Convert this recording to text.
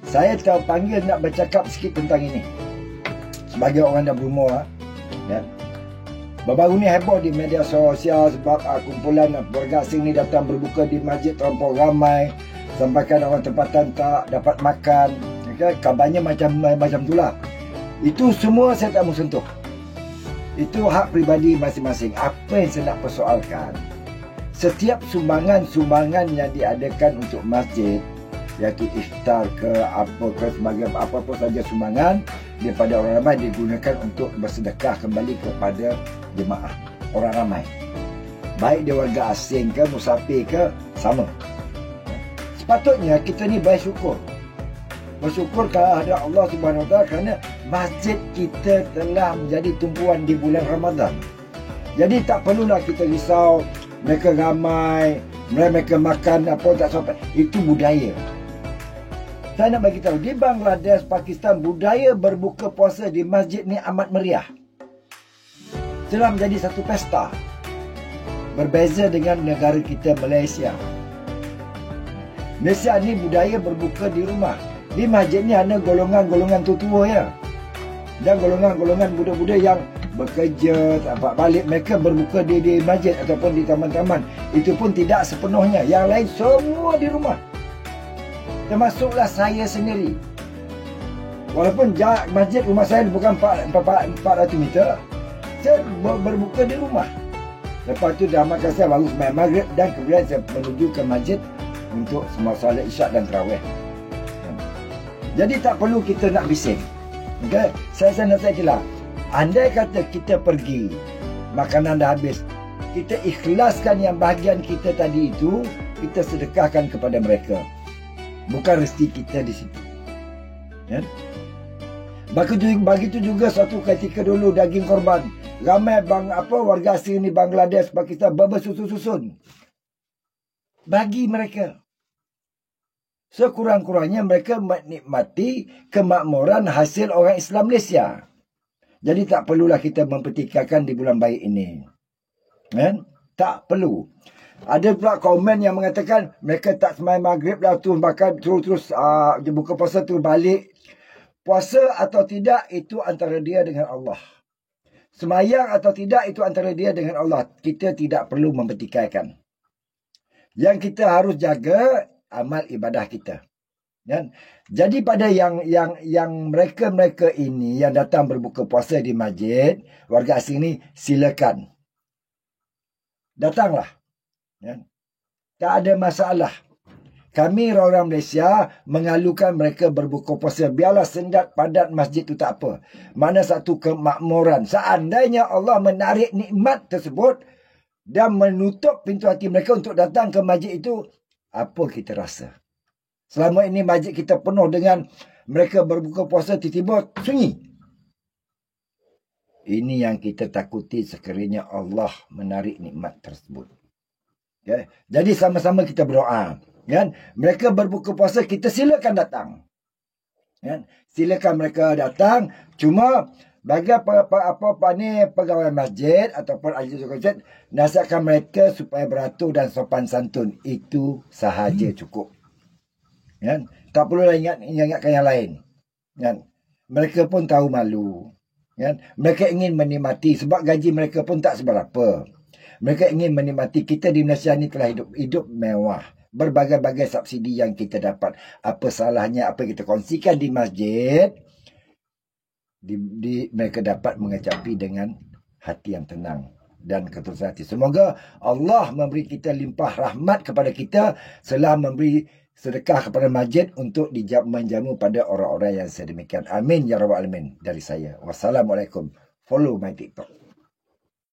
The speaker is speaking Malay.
saya terpanggil nak bercakap sikit tentang ini. Sebagai orang dah berumur, ya. Baru-baru ni heboh di media sosial sebab kumpulan warga asing ni datang berbuka di masjid terlampau ramai, sampaikan orang tempatan tak dapat makan. Okay? Kabarnya macam itulah. Itu semua saya tak mau sentuh. Itu hak pribadi masing-masing. Apa yang saya nak persoalkan, setiap sumbangan yang diadakan untuk masjid, iaitu iftar ke apa ke sebagai apa-apa saja sumbangan daripada orang ramai digunakan untuk bersedekah kembali kepada jemaah orang ramai. Baik dia warga asing ke, musafir ke, sama. Sepatutnya kita ni bersyukur. Bersyukur kepada Allah Subhanahu Wa Taala kerana masjid kita telah menjadi tumpuan di bulan Ramadan. Jadi tak perlulah kita risau mereka ramai, mereka makan apa tak sampai. Itu budaya. Saya nak bagi tahu, di Bangladesh, Pakistan, budaya berbuka puasa di masjid ni amat meriah. Telah menjadi satu pesta. Berbeza dengan negara kita, Malaysia. Malaysia ni budaya berbuka di rumah. Di masjid ni ada golongan-golongan tua-tua ya. Dan golongan-golongan budak-budak yang bekerja, dapat balik, mereka berbuka di masjid ataupun di taman-taman. Itu pun tidak sepenuhnya. Yang lain semua di rumah. Termasuklah saya sendiri. Walaupun jarak masjid rumah saya bukan 400 meter, saya berbuka di rumah. Lepas tu dah makan saya baru sembahyang maghrib dan kemudian saya menuju ke masjid untuk semua solat isyak dan tarawih. Jadi tak perlu kita nak bising. Okay? Saya nasihatlah, andai kata kita pergi, makanan dah habis, kita ikhlaskan yang bahagian kita tadi itu, kita sedekahkan kepada mereka. Bukan rezeki kita di situ. Ya? Begitu juga suatu ketika dulu daging korban. Ramai warga asing ni Bangladesh, Pakistan bersusun-susun. Bagi mereka. Sekurang-kurangnya mereka menikmati kemakmuran hasil orang Islam Malaysia. Jadi tak perlulah kita mempertikaikan di bulan baik ini. Ya? Tak perlu. Ada pula komen yang mengatakan mereka tak sembahyang maghrib lah tu, makan terus buka puasa tu balik. Puasa atau tidak itu antara dia dengan Allah. Sembahyang atau tidak itu antara dia dengan Allah. Kita tidak perlu mempertikaikan. Yang kita harus jaga amal ibadah kita. Dan jadi pada yang mereka ini yang datang berbuka puasa di masjid, warga asing ni silakan. Datanglah. Ya. Tak ada masalah. Kami orang Malaysia mengalukan mereka berbuka puasa. Biarlah sendat padat masjid itu tak apa. Mana satu kemakmuran. Seandainya Allah menarik nikmat tersebut dan menutup pintu hati mereka untuk datang ke masjid itu, apa kita rasa? Selama ini masjid kita penuh dengan mereka berbuka puasa, tiba-tiba sunyi. Ini yang kita takuti sekiranya Allah menarik nikmat tersebut. Okay. Jadi sama-sama kita berdoa. Kan? Mereka berbuka puasa, kita silakan datang. Kan? Silakan mereka datang. Cuma bagi pegawai masjid ataupun ahli masjid, nasihatkan mereka supaya beratur dan sopan santun. Itu sahaja cukup. Kan? Tak perlu ingatkan yang lain. Kan? Mereka pun tahu malu. Kan? Mereka ingin menikmati sebab gaji mereka pun tak seberapa. Mereka ingin menikmati. Kita di Malaysia ni telah hidup mewah. Berbagai-bagai subsidi yang kita dapat. Apa salahnya apa kita kongsikan di masjid. Mereka dapat mengecapi dengan hati yang tenang dan ketulusan hati. Semoga Allah memberi kita limpah rahmat kepada kita setelah memberi sedekah kepada masjid untuk menjamu pada orang-orang yang sedemikian. Amin ya rabbal alamin. Dari saya. Wassalamualaikum. Follow my TikTok.